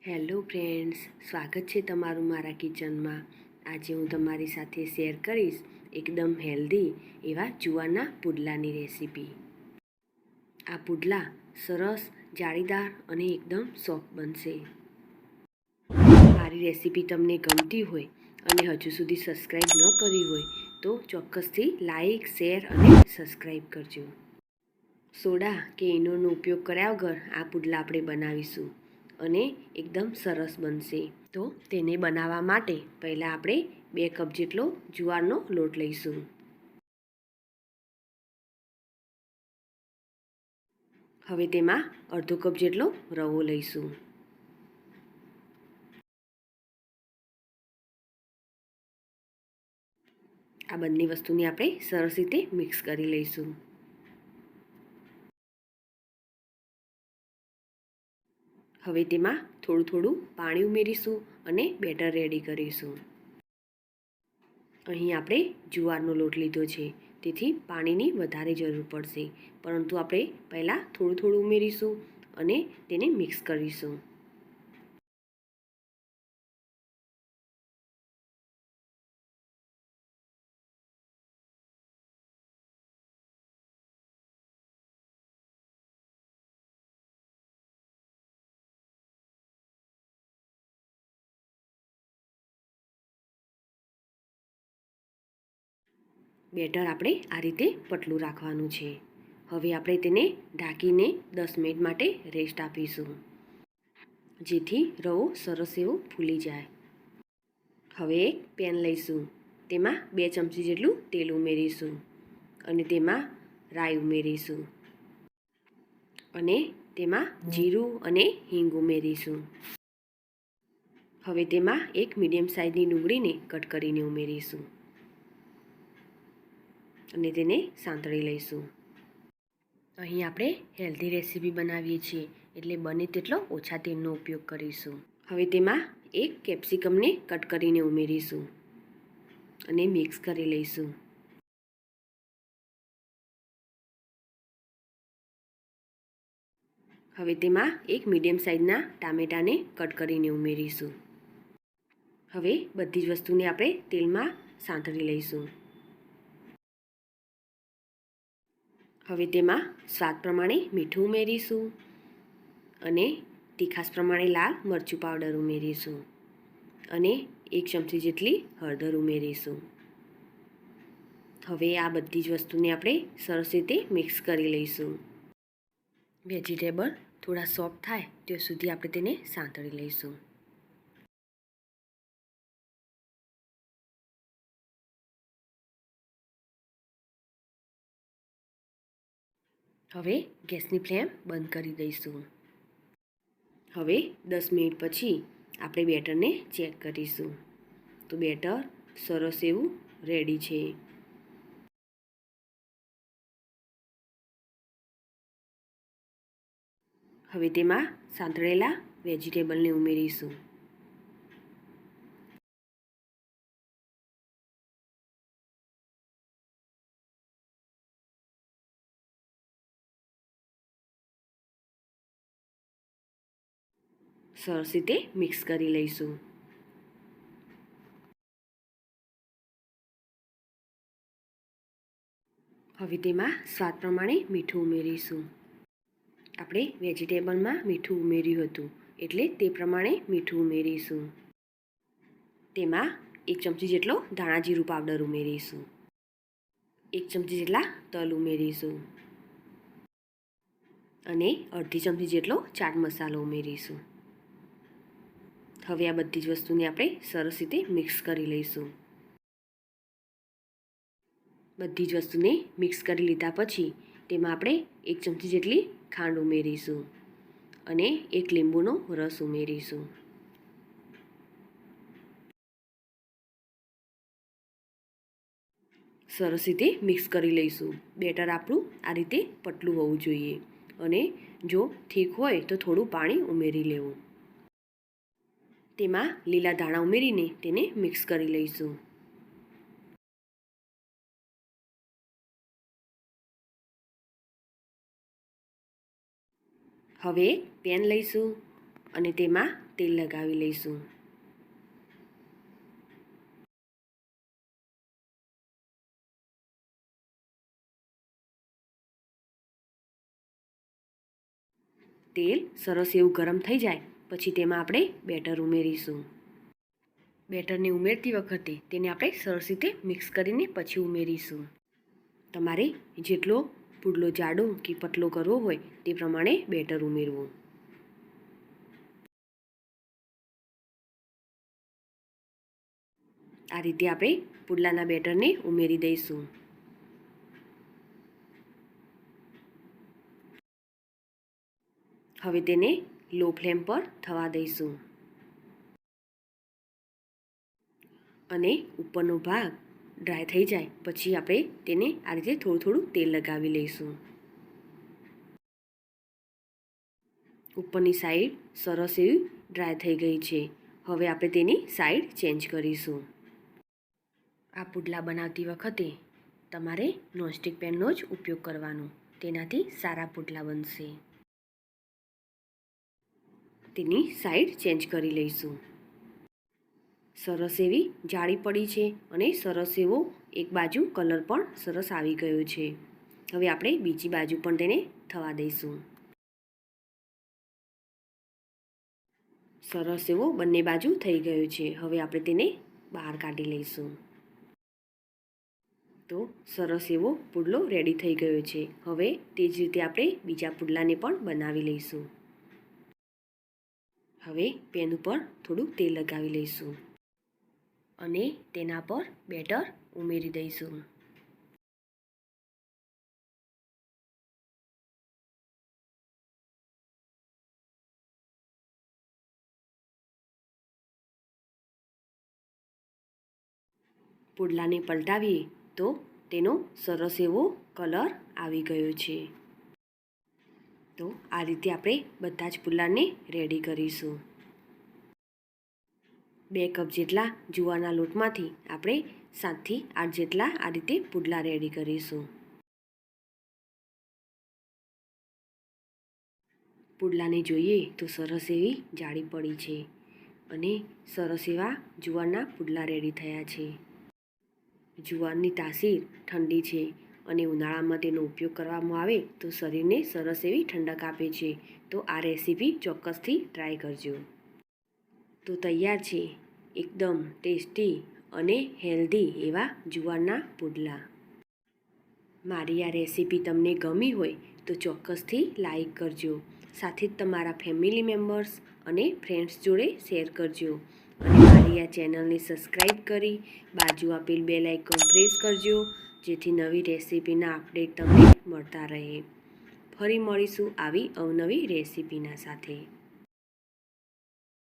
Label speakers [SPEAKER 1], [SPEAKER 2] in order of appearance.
[SPEAKER 1] Hello friends, સ્વાગત છે તમારું મારા કિચનમાં. આજે હું તમારી સાથે શેર કરીશ એકદમ હેલ્ધી એવા જુવારના પુડલાની રેસીપી. આ પુડલા સરસ જાળીદાર અને એકદમ સોફ્ટ બનશે. મારી રેસીપી તમને ગમતી હોય અને હજુ સુધી સબસ્ક્રાઈબ ન કરી હોય તો ચોક્કસથી લાઈક, શેર અને સબસ્ક્રાઈબ કરજો. સોડા કે ઈનોનો ઉપયોગ કર્યા વગર આ પુડલા આપણે બનાવીશું અને એકદમ સરસ બનશે. તો તેને બનાવવા માટે પહેલાં આપણે 2 કપ જેટલો જુવારનો લોટ લઈશું. હવે તેમાં અડધો કપ જેટલો રવો લઈશું. આ બંને વસ્તુને આપણે સરસ રીતે મિક્સ કરી લઈશું. હવે તેમાં થોડું થોડું પાણી ઉમેરીશું અને બેટર રેડી કરીશું. અહીં આપણે જુવારનો લોટ લીધો છે, તેથી પાણીની વધારે જરૂર પડશે, પરંતુ આપણે પહેલાં થોડું થોડું ઉમેરીશું અને તેને મિક્સ કરીશું. બેટર આપણે આ રીતે પતલું રાખવાનું છે. હવે આપણે તેને ઢાંકીને 10 મિનિટ માટે રેસ્ટ આપીશું, જેથી રવો સરસ એવો ફૂલી જાય. હવે એક પેન લઈશું, તેમાં 2 ચમચી જેટલું તેલ ઉમેરીશું અને તેમાં રાઈ ઉમેરીશું અને તેમાં જીરું અને હિંગ ઉમેરીશું. હવે તેમાં એક મીડિયમ સાઇઝની ડુંગળીને કટ કરીને ઉમેરીશું અને તેને સાંતળી લઈશું. અહીં આપણે હેલ્ધી રેસીપી બનાવીએ છીએ, એટલે બને તેટલો ઓછા તેલનો ઉપયોગ કરીશું. હવે તેમાં એક કેપ્સિકમને કટ કરીને ઉમેરીશું અને મિક્સ કરી લઈશું. હવે તેમાં એક મીડિયમ સાઇઝના ટામેટાને કટ કરીને ઉમેરીશું. હવે બધી જ વસ્તુને આપણે તેલમાં સાંતળી લઈશું. હવે તેમાં સ્વાદ પ્રમાણે મીઠું ઉમેરીશું અને તીખાશ પ્રમાણે લાલ મરચું પાવડર ઉમેરીશું અને 1 ચમચી જેટલી હળદર ઉમેરીશું. હવે આ બધી જ વસ્તુને આપણે સરસ રીતે મિક્સ કરી લઈશું. વેજીટેબલ થોડા સોફ્ટ થાય ત્યાં સુધી આપણે તેને સાંતળી લઈશું. હવે ગેસની ફ્લેમ બંધ કરી દઈશું. હવે 10 મિનિટ પછી આપણે બેટરને ચેક કરીશું. તો બેટર સરસ એવું રેડી છે. હવે તેમાં સાંતળેલા વેજીટેબલને ઉમેરીશું. સરસ રીતે મિક્સ કરી લઈશું. હવે તેમાં સ્વાદ પ્રમાણે મીઠું ઉમેરીશું. આપણે વેજીટેબલમાં મીઠું ઉમેર્યું હતું, એટલે તે પ્રમાણે મીઠું ઉમેરીશું. તેમાં 1 ચમચી જેટલો ધાણા જીરું પાવડર ઉમેરીશું. 1 ચમચી જેટલા તલ ઉમેરીશું અને અડધી ચમચી જેટલો ચાટ મસાલો ઉમેરીશું. હવે આ બધી જ વસ્તુને આપણે સરસ રીતે મિક્સ કરી લઈશું. બધી જ વસ્તુને મિક્સ કરી લીધા પછી તેમાં આપણે 1 ચમચી જેટલી ખાંડ ઉમેરીશું અને 1 લીંબુનો રસ ઉમેરીશું. સરસ રીતે મિક્સ કરી લઈશું. બેટર આપણું આ રીતે પતલું હોવું જોઈએ અને જો થીક હોય તો થોડું પાણી ઉમેરી લેવું. તેમાં લીલા ધાણા ઉમેરીને તેને મિક્સ કરી લઈશું. હવે પેન લઈશું અને તેમાં તેલ લગાવી લઈશું. તેલ સરસ એવું ગરમ થઈ જાય પછી તેમાં આપણે બેટર ઉમેરીશું. બેટરને ઉમેરતી વખતે તેને આપણે સરસ રીતે મિક્સ કરીને પછી ઉમેરીશું. તમારે જેટલો પુડલો જાડો કે પતલો કરવો હોય તે પ્રમાણે બેટર ઉમેરવું. આ રીતે આપણે પુડલાના બેટરને ઉમેરી દઈશું. હવે તેને લો ફ્લેમ પર થવા દઈશું અને ઉપરનો ભાગ ડ્રાય થઈ જાય પછી આપણે તેને આ રીતે થોડું તેલ લગાવી લઈશું. ઉપરની સાઈડ સરસ એવી ડ્રાય થઈ ગઈ છે. હવે આપણે તેની સાઈડ ચેન્જ કરીશું. આ પુડલા બનાવતી વખતે તમારે નોનસ્ટિક પેનનો જ ઉપયોગ કરવાનો, તેનાથી સારા પુડલા બનશે. તેની સાઈડ ચેન્જ કરી લઈશું. સરસ એવી જાળી પડી છે અને સરસ એવો એક બાજુ કલર પણ સરસ આવી ગયો છે. હવે આપણે બીજી બાજુ પણ તેને થવા દઈશું. સરસ એવો બંને બાજુ થઈ ગયો છે. હવે આપણે તેને બહાર કાઢી લઈશું. તો સરસ એવો પુડલો રેડી થઈ ગયો છે. હવે તે જ રીતે આપણે બીજા પુડલાને પણ બનાવી લઈશું. હવે પેન ઉપર થોડું તેલ લગાવી લઈશું અને તેના પર બેટર ઉમેરી દઈશું. પુડલાને પલટાવીએ તો તેનો સરસ એવો કલર આવી ગયો છે. તો આ રીતે આપણે બધા જ પુડલાને રેડી કરીશું. 2 કપ જેટલા જુવારના લોટમાંથી આપણે 7 થી 8 જેટલા આ રીતે પુડલા રેડી કરીશું. પુડલાને જોઈએ તો સરસ એવી જાળી પડી છે અને સરસ એવા જુવારના પુડલા રેડી થયા છે. જુવારની તાસીર ઠંડી છે અને ઉનાળામાં તેનો ઉપયોગ કરવામાં આવે તો શરીરને સરસ એવી ઠંડક આપે છે. તો આ રેસીપી ચોક્કસથી ટ્રાય કરજો. તો તૈયાર છે એકદમ ટેસ્ટી અને હેલ્ધી એવા જુવારના પુડલા. મારી આ રેસીપી તમને ગમી હોય તો ચોક્કસથી લાઈક કરજો. સાથે જ તમારા ફેમિલી મેમ્બર્સ અને ફ્રેન્ડ્સ જોડે શેર કરજો અને મારી આ ચેનલને સબસ્ક્રાઈબ કરી બાજુ આપેલ બેલ આઇકોન પ્રેસ કરજો જેથી નવી રેસીપીના અપડેટ તમને મળતા રહે. ફરી મળીશું આવી અવનવી રેસીપીના સાથે.